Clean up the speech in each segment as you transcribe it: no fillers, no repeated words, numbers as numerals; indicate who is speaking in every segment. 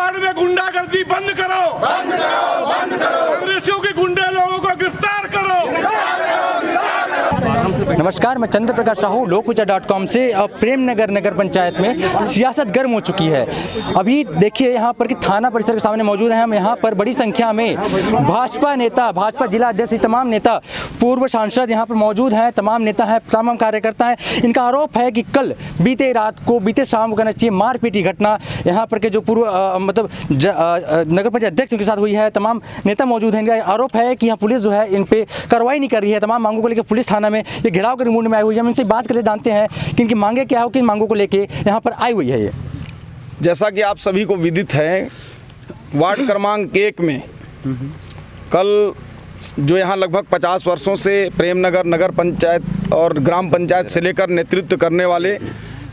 Speaker 1: Ward में गुंडागर्दी बंद करो, बंद करो, बंद करो। कांग्रेसियों के गुंडे लोगों को गिरफ्तार करो।
Speaker 2: नमस्कार, मैं चंद्र प्रकाश साहू लोकविचार.com से। अब प्रेमनगर नगर पंचायत में सियासत गर्म हो चुकी है। अभी देखिए यहाँ पर कि थाना परिसर के सामने मौजूद हैं हम। यहाँ पर बड़ी संख्या में भाजपा नेता, भाजपा जिला अध्यक्ष, तमाम नेता, पूर्व सांसद यहाँ पर मौजूद हैं। तमाम नेता हैं, तमाम कार्यकर्ता हैं। इनका आरोप है कि कल बीते रात को, बीते शाम को कहना चाहिए, मारपीट की घटना यहाँ पर के जो पूर्व नगर पंचायत अध्यक्ष उनके साथ हुई है। तमाम नेता मौजूद हैं। इनका आरोप है कि यहाँ पुलिस जो है इन पे कार्रवाई नहीं कर रही है। तमाम मांगों को लेकर पुलिस थाना में ये घेराव के मूड में आई हुई है। हम इनसे बात करके जानते हैं कि इनकी मांगे क्या हो, किन मांगों को लेके यहाँ पर आई हुई है। ये
Speaker 3: जैसा कि आप सभी को विदित है, वार्ड क्रमांक 1 में कल जो यहाँ लगभग 50 वर्षों से प्रेमनगर नगर पंचायत और ग्राम पंचायत से लेकर नेतृत्व करने वाले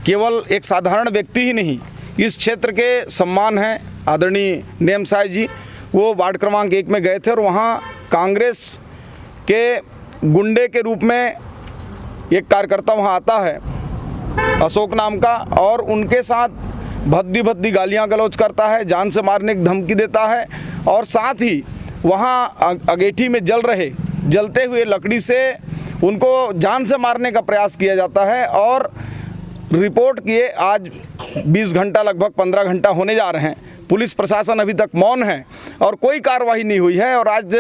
Speaker 3: केवल एक साधारण व्यक्ति ही नहीं, इस क्षेत्र के सम्मान हैं आदरणीय नेम साय जी, वो वार्ड क्रमांक 1 में गए थे और वहाँ कांग्रेस के गुंडे के रूप में एक कार्यकर्ता वहाँ आता है अशोक नाम का, और उनके साथ भद्दी गालियाँ गलौज करता है, जान से मारने की धमकी देता है। और साथ ही वहाँ अगेठी में जलते हुए लकड़ी से उनको जान से मारने का प्रयास किया जाता है। और रिपोर्ट किए आज 20 घंटा, लगभग 15 घंटा होने जा रहे हैं। पुलिस प्रशासन अभी तक मौन है और कोई कार्रवाई नहीं हुई है। और आज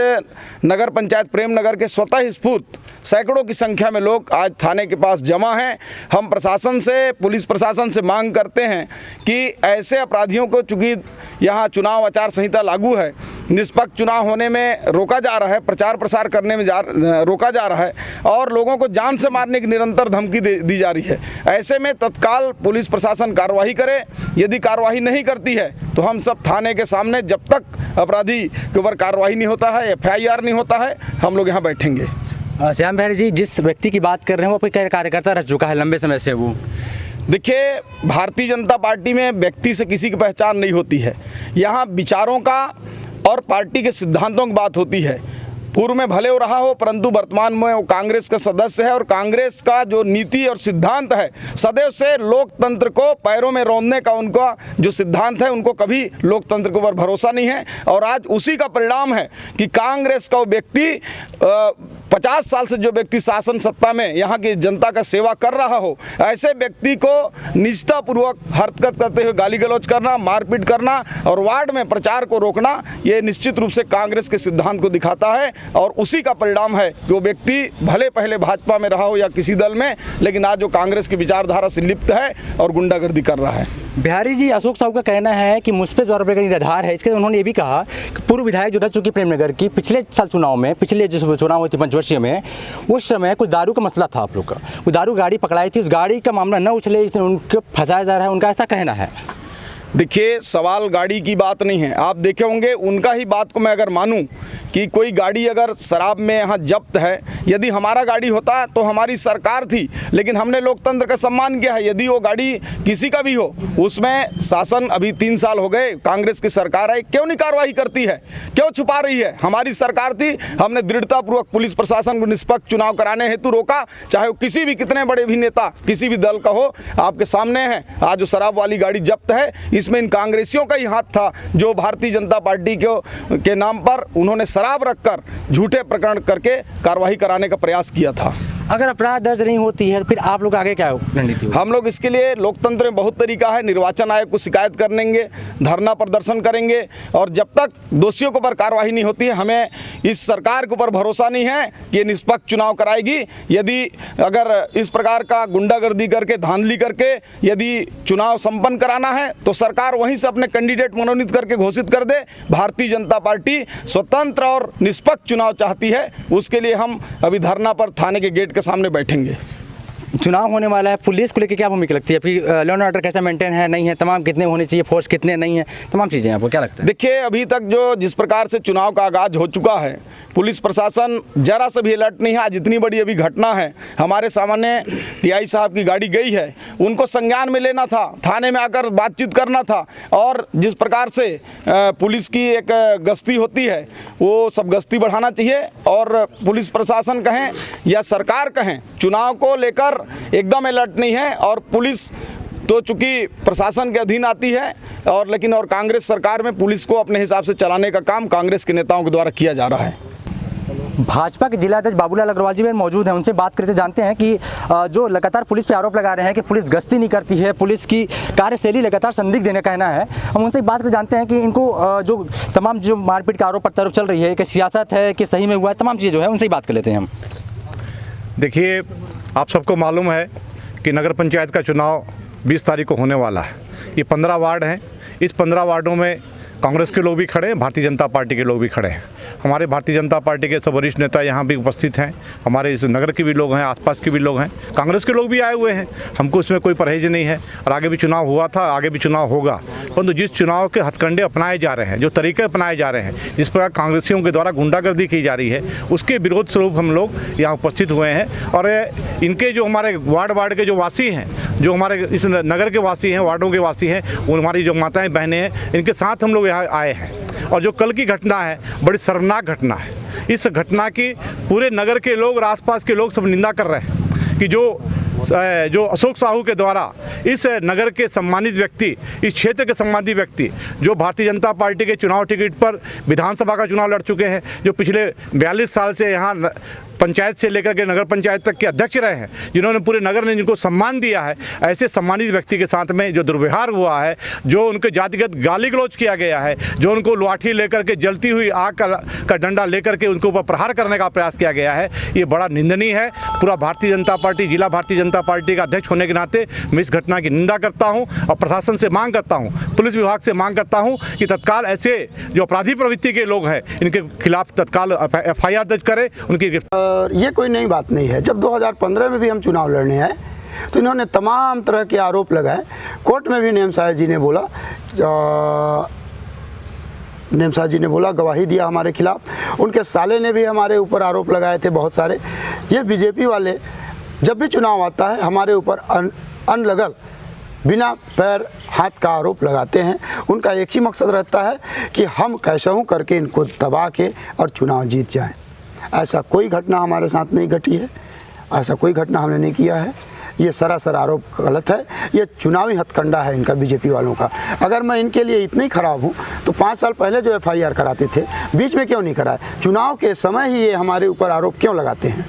Speaker 3: नगर पंचायत प्रेमनगर के स्वतः स्फूर्त सैकड़ों की संख्या में लोग आज थाने के पास जमा हैं। हम प्रशासन से, पुलिस प्रशासन से मांग करते हैं कि ऐसे अपराधियों को, चूँकि यहाँ चुनाव आचार संहिता लागू है, निष्पक्ष चुनाव होने में रोका जा रहा है, प्रचार प्रसार करने में रोका जा रहा है और लोगों को जान से मारने की निरंतर धमकी दी जा रही है। ऐसे में तत्काल पुलिस प्रशासन कार्रवाई करे। यदि कार्रवाई नहीं करती है तो हम सब थाने के सामने, जब तक अपराधी के ऊपर कार्रवाई नहीं होता है, FIR नहीं होता है, हम लोग यहाँ बैठेंगे।
Speaker 2: श्याम बिहारी जी, जिस व्यक्ति की बात कर रहे हैं वो आपके कार्यकर्ता रह चुका है लंबे समय से। वो
Speaker 3: देखिए, भारतीय जनता पार्टी में व्यक्ति से किसी की पहचान नहीं होती है। यहाँ विचारों का और पार्टी के सिद्धांतों की बात होती है। पूर्व में भले हो रहा हो, परंतु वर्तमान में वो कांग्रेस का सदस्य है और कांग्रेस का जो नीति और सिद्धांत है, सदैव से लोकतंत्र को पैरों में रौंदने का उनका जो सिद्धांत है, उनको कभी लोकतंत्र के ऊपर भरोसा नहीं है। और आज उसी का परिणाम है कि कांग्रेस का वो व्यक्ति 50 साल से जो व्यक्ति शासन सत्ता में यहाँ की जनता का सेवा कर रहा हो, ऐसे व्यक्ति को निष्ठापूर्वक हरकत करते हुए गाली गलौज करना, मारपीट करना और वार्ड में प्रचार को रोकना, ये निश्चित रूप से कांग्रेस के सिद्धांत को दिखाता है। और उसी का परिणाम है कि वो व्यक्ति भले पहले भाजपा में रहा हो या किसी दल में, लेकिन आज जो कांग्रेस की विचारधारा से लिप्त है और गुंडागर्दी कर रहा है।
Speaker 2: बिहारी जी, अशोक साहू का कहना है कि मुझ पर आरोप का निराधार है। इसके उन्होंने ये भी कहा कि पूर्व विधायक जो रह चुकी प्रेमनगर की, पिछले साल चुनाव में, पिछले जो चुनाव हुई थी पंचवर्षीय में, उस समय कुछ दारू का मसला था आप लोग का, वो दारू गाड़ी पकड़ाई थी, उस गाड़ी का मामला न उछले, इसमें उनको फंसाया जा रहा है, उनका ऐसा कहना है।
Speaker 3: देखिए, सवाल गाड़ी की बात नहीं है। आप देखे होंगे, उनका ही बात को मैं अगर मानूं कि कोई गाड़ी अगर शराब में यहाँ जब्त है, यदि हमारा गाड़ी होता तो हमारी सरकार थी, लेकिन हमने लोकतंत्र का सम्मान किया है। यदि वो गाड़ी किसी का भी हो, उसमें शासन अभी 3 साल हो गए, कांग्रेस की सरकार है, क्यों नहीं कार्रवाई करती है, क्यों छुपा रही है? हमारी सरकार थी, हमने दृढ़तापूर्वक पुलिस प्रशासन को निष्पक्ष चुनाव कराने हेतु रोका, चाहे वो किसी भी, कितने बड़े भी नेता, किसी भी दल का हो। आपके सामने है आज जो शराब वाली गाड़ी जब्त है, इसमें इन कांग्रेसियों का ही हाथ था, जो भारतीय जनता पार्टी के नाम पर उन्होंने शराब रखकर झूठे प्रकरण करके कार्रवाई कराने का प्रयास किया था।
Speaker 2: अगर अपराध दर्ज नहीं होती है फिर आप लोग आगे क्या रणनीति?
Speaker 3: हम लोग इसके लिए, लोकतंत्र में बहुत तरीका है, निर्वाचन आयोग को शिकायत करेंगे, धरना प्रदर्शन करेंगे। और जब तक दोषियों के ऊपर कार्रवाई नहीं होती है, हमें इस सरकार के ऊपर भरोसा नहीं है कि ये निष्पक्ष चुनाव कराएगी। यदि अगर इस प्रकार का गुंडागर्दी करके, धांधली करके यदि चुनाव संपन्न कराना है तो सरकार वहीं से अपने कैंडिडेट मनोनीत करके घोषित कर दे। भारतीय जनता पार्टी स्वतंत्र और निष्पक्ष चुनाव चाहती है, उसके लिए हम अभी धरना पर थाने के गेट के सामने बैठेंगे।
Speaker 2: चुनाव होने वाला है, पुलिस को लेकर क्या भूमिका लगती है? फिर लॉ एंड ऑर्डर कैसा मेंटेन है, नहीं है, तमाम कितने होने चाहिए, फोर्स कितने नहीं है, तमाम चीज़ें आपको क्या लगता है?
Speaker 3: देखिए, अभी तक जो जिस प्रकार से चुनाव का आगाज हो चुका है, पुलिस प्रशासन जरा सा भी अलर्ट नहीं है। आज इतनी बड़ी अभी घटना है, हमारे सामने टीआई साहब की गाड़ी गई है, उनको संज्ञान में लेना था, थाने में आकर बातचीत करना था। और जिस प्रकार से पुलिस की एक गश्ती होती है, वो सब गश्ती बढ़ाना चाहिए। और पुलिस प्रशासन कहें या सरकार कहें, चुनाव को लेकर एकदम अलर्ट नहीं है। और पुलिस तो चूंकि प्रशासन के अधीन आती है और कांग्रेस सरकार में पुलिस को अपने हिसाब से चलाने का काम कांग्रेस के नेताओं के द्वारा किया जा रहा है।
Speaker 2: भाजपा के जिला अध्यक्ष बाबूलाल अग्रवाल जी भी मौजूद हैं, उनसे बात करते जानते हैं कि जो लगातार पुलिस पे आरोप लगा रहे हैं कि पुलिस गश्ती नहीं करती है, पुलिस की कार्यशैली लगातार संदिग्ध देने कहना है। हम उनसे बात करते जानते हैं कि इनको जो तमाम जो मारपीट का आरोप प्रत्यारोप चल रही है कि सियासत है कि सही में हुआ है, तमाम चीज़ें जो है उनसे ही बात कर लेते हैं हम।
Speaker 4: देखिए, आप सबको मालूम है कि नगर पंचायत का चुनाव 20 तारीख को होने वाला है। ये 15 वार्ड हैं। इस 15 वार्डों में कांग्रेस के लोग भी खड़े हैं, भारतीय जनता पार्टी के लोग भी खड़े हैं। हमारे भारतीय जनता पार्टी के सब वरिष्ठ नेता यहाँ भी उपस्थित हैं, हमारे इस नगर के भी लोग हैं, आसपास के भी लोग हैं, कांग्रेस के लोग भी आए हुए हैं। हमको इसमें कोई परहेज नहीं है और आगे भी चुनाव हुआ था, आगे भी चुनाव होगा। परंतु जिस चुनाव के हथकंडे अपनाए जा रहे हैं, जो तरीके अपनाए जा रहे हैं, जिस प्रकार कांग्रेसियों के द्वारा गुंडागर्दी की जा रही है, उसके विरोध स्वरूप हम लोग यहाँ उपस्थित हुए हैं। और इनके जो हमारे वार्ड के जो वासी हैं, जो हमारे इस नगर के वासी हैं, वार्डों के वासी हैं, वो हमारी जो माताएँ बहनें हैं, इनके साथ हम लोग यहाँ आए हैं। और जो कल की घटना है, बड़ी शर्मनाक घटना है। इस घटना की पूरे नगर के लोग और आसपास के लोग सब निंदा कर रहे हैं कि जो अशोक साहू के द्वारा इस नगर के सम्मानित व्यक्ति, इस क्षेत्र के सम्मानित व्यक्ति, जो भारतीय जनता पार्टी के चुनाव टिकट पर विधानसभा का चुनाव लड़ चुके हैं, जो पिछले 42 साल से यहाँ पंचायत से लेकर के नगर पंचायत तक के अध्यक्ष रहे हैं, जिन्होंने पूरे नगर ने जिनको सम्मान दिया है, ऐसे सम्मानित व्यक्ति के साथ में जो दुर्व्यवहार हुआ है, जो उनके जातिगत गाली गलौज किया गया है, जो उनको लाठी लेकर के जलती हुई आग का डंडा लेकर के उनको ऊपर प्रहार करने का प्रयास किया गया है, ये बड़ा निंदनीय है। पूरा भारतीय जनता पार्टी, जिला भारतीय जनता पार्टी का अध्यक्ष होने के नाते मैं इस घटना की निंदा करता हूँ और प्रशासन से मांग करता हूँ, पुलिस विभाग से मांग करता हूँ कि तत्काल ऐसे जो अपराधी प्रवृत्ति के लोग हैं, इनके खिलाफ तत्काल FIR दर्ज करें, उनकी गिरफ्तार।
Speaker 5: ये कोई नई बात नहीं है। जब 2015 में भी हम चुनाव लड़ने आए तो इन्होंने तमाम तरह के आरोप लगाए। कोर्ट में भी नेम साहब जी ने बोला, गवाही दिया हमारे खिलाफ। उनके साले ने भी हमारे ऊपर आरोप लगाए थे बहुत सारे। ये बीजेपी वाले जब भी चुनाव आता है हमारे ऊपर अनलगल बिना पैर हाथ का आरोप लगाते हैं। उनका एक ही मकसद रहता है कि हम कैसा हूँ करके इनको दबा के और चुनाव जीत जाएं। ऐसा कोई घटना हमारे साथ नहीं घटी है, ऐसा कोई घटना हमने नहीं किया है। ये सरासर आरोप गलत है। ये चुनावी हथकंडा है इनका, बीजेपी वालों का। अगर मैं इनके लिए इतनी खराब हूँ तो 5 साल पहले जो FIR कराते थे, बीच में क्यों नहीं कराए? चुनाव के समय ही ये हमारे ऊपर आरोप क्यों लगाते हैं?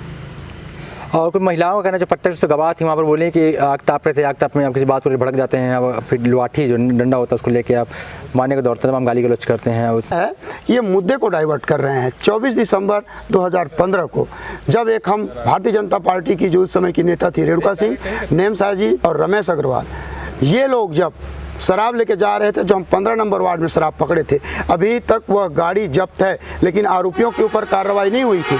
Speaker 2: और कुछ महिलाओं का कहना, जो प्रत्यक्ष गवाह थी वहाँ पर बोले कि आग ताप रहे थे, आग ताप में आप किसी बात पर भड़क जाते हैं, अब फिर लाठी जो डंडा होता है उसको लेके आप मारने को दौड़ते हैं, हम गाली गलौज करते हैं।
Speaker 5: है ये मुद्दे को डाइवर्ट कर रहे हैं। 24 दिसंबर 2015 को जब एक हम भारतीय जनता पार्टी की जो उस समय की नेता थी रेणुका सिंह, नेम साहब जी और रमेश अग्रवाल, ये लोग जब शराब लेके जा रहे थे, जो हम 15 नंबर वार्ड में शराब पकड़े थे, अभी तक वह गाड़ी जब्त है, लेकिन आरोपियों के ऊपर कार्रवाई नहीं हुई थी।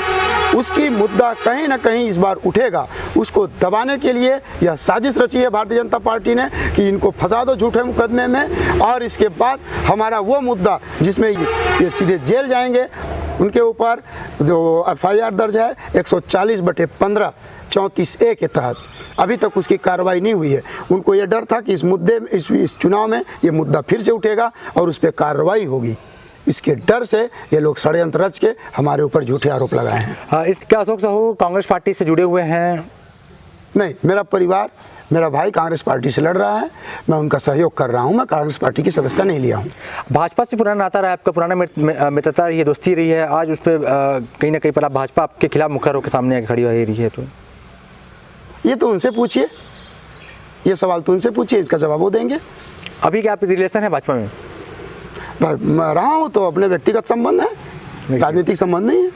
Speaker 5: उसकी मुद्दा कहीं ना कहीं इस बार उठेगा। उसको दबाने के लिए यह साजिश रची है भारतीय जनता पार्टी ने कि इनको फंसा दो झूठे मुकदमे में, और इसके बाद हमारा वो मुद्दा जिसमें ये सीधे जेल जाएंगे, उनके ऊपर जो FIR दर्ज है 140/15 34A के तहत, अभी तक उसकी कार्रवाई नहीं हुई है। उनको ये डर था कि इस मुद्दे में, इस चुनाव में ये मुद्दा फिर से उठेगा और उस पर कार्रवाई होगी। इसके डर से ये लोग षड्यंत्र रच के हमारे ऊपर झूठे आरोप लगाए हैं।
Speaker 2: हाँ, क्या अशोक साहू कांग्रेस पार्टी से जुड़े हुए हैं?
Speaker 5: नहीं, मेरा परिवार, मेरा भाई कांग्रेस पार्टी से लड़ रहा है, मैं उनका सहयोग कर रहा हूं। मैं कांग्रेस पार्टी की सदस्यता नहीं लिया हूं।
Speaker 2: भाजपा से पुराना नाता रहा है आपका, पुराना मित्रता रही है, दोस्ती रही है। आज उस पर कहीं ना कहीं पर आप भाजपा आपके खिलाफ मुखर होकर सामने आके खड़ी हो रही है, तो
Speaker 5: ये तो उनसे पूछिए, ये सवाल तो उनसे पूछिए, इसका जवाब वो देंगे।
Speaker 2: अभी क्या आपकी रिलेशन है भाजपा में?
Speaker 5: मैं रहा हूँ तो अपने व्यक्तिगत संबंध है, राजनीतिक संबंध नहीं है।